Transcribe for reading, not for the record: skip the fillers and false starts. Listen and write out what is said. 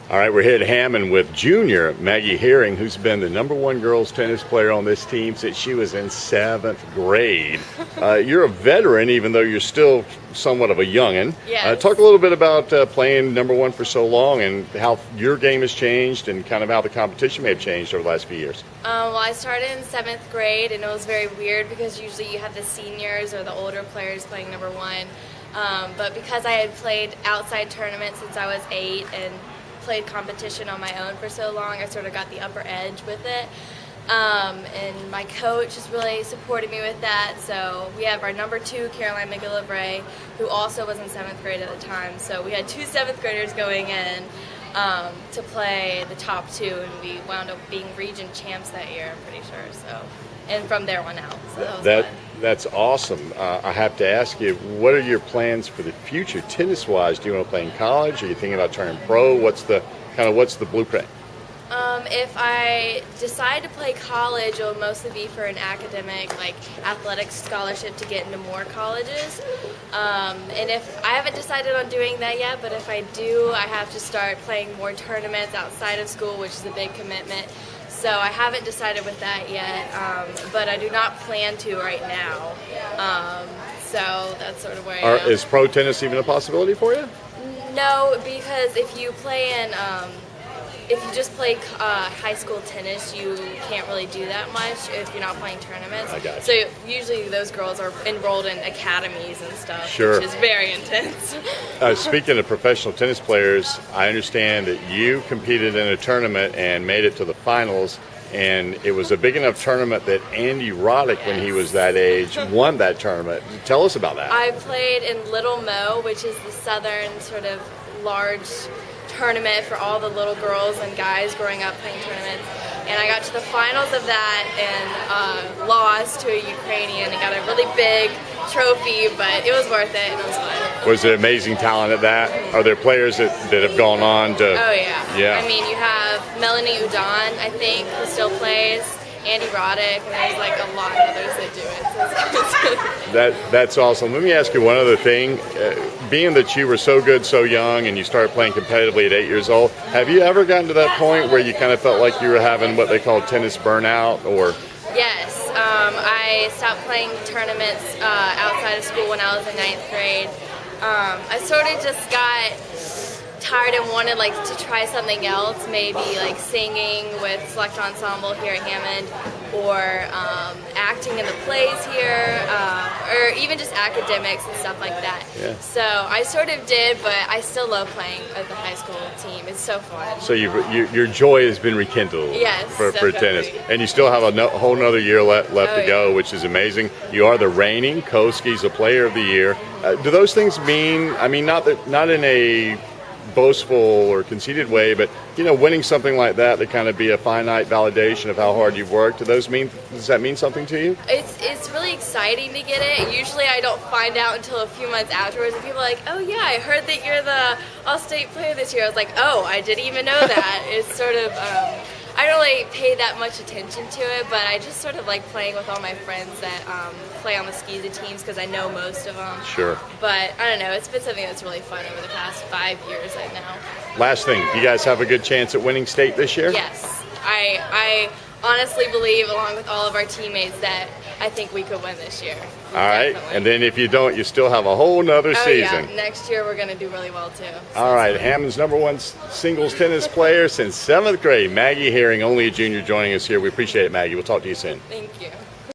All right, we're here at Hammond with junior Maggie Herring, who's been the #1 girls tennis player on this team since she was in 7th grade. You're a veteran, even though you're still somewhat of a youngin'. Yes. Talk a little bit about playing #1 for so long and how your game has changed and kind of how the competition may have changed over the last few years. Well, I started in 7th grade, and it was very weird because usually you have the seniors or the older players playing #1. But because I had played outside tournaments since I was 8 and played competition on my own for so long, I sort of got the upper edge with it. And my coach has really supported me with that. So we have our #2, Caroline McGillivray, who also was in 7th grade at the time. So we had 2 7th graders going in to play the top 2, and we wound up being region champs that year, I'm pretty sure. So, and from there on out. So that was fun. That's awesome. I have to ask you, what are your plans for the future tennis-wise? Do you want to play in college? Are you thinking about turning pro? What's the blueprint? If I decide to play college, it'll mostly be for an academic, like athletic scholarship to get into more colleges. And if I haven't decided on doing that yet, but if I do, I have to start playing more tournaments outside of school, which is a big commitment. So I haven't decided with that yet, but I do not plan to right now. So that's sort of where I am. Is pro tennis even a possibility for you? No, because if you play in if you just play high school tennis, you can't really do that much if you're not playing tournaments. I got you. So usually those girls are enrolled in academies and stuff, Sure. which is very intense. Speaking of professional tennis players, I understand that you competed in a tournament and made it to the finals, and it was a big enough tournament that Andy Roddick, when he was that age, won that tournament. Tell us about that. I played in Little Mo, which is the southern sort of large tournament for all the little girls and guys growing up playing tournaments, and I got to the finals of that and lost to a Ukrainian and got a really big trophy, but it was worth it and it was fun. Was there amazing talent at that? Are there players that have gone on to... Oh yeah. Yeah. I mean, you have Melanie Udon, I think, who still plays, Andy Roddick, and there's like a lot of others that do it. So That's awesome. Let me ask you one other thing. Being that you were so good so young and you started playing competitively at 8 years old, have you ever gotten to that point where you kind of felt like you were having what they call tennis burnout? Or Yes. I stopped playing tournaments outside of school when I was in 9th grade. I sort of just got tired and wanted like to try something else, maybe like singing with select ensemble here at Hammond, or acting in the plays here, or even just academics and stuff like that. Yeah. So I sort of did, but I still love playing with the high school team. It's so fun. so your joy has been rekindled. Yes, for tennis, definitely. and you still have a whole nother year left Oh, to go, yeah. which is amazing. You are the reigning Koski's Player of the Year. Do those things mean? I mean, not in a boastful or conceited way, but winning something like that to kind of be a finite validation of how hard you've worked. Does that mean something to you? It's really exciting to get it. Usually I don't find out until a few months afterwards, and people are like, oh yeah, I heard that you're the All-State player this year. I was like, oh, I didn't even know that. It's sort of, I don't really pay that much attention to it, but I just sort of like playing with all my friends that play on the SKISA teams because I know most of them. Sure. But I don't know, it's been something that's really fun over the past 5 years right now. Last thing, you guys have a good chance at winning state this year? Yes. I honestly believe, along with all of our teammates, that I think we could win this year. All right, Definitely. and then if you don't, you still have a whole nother season. Yeah, next year we're going to do really well too. So All right, Hammond's #1 singles tennis player since 7th grade, Maggie Herring, only a junior, joining us here. We appreciate it, Maggie. We'll talk to you soon. Thank you.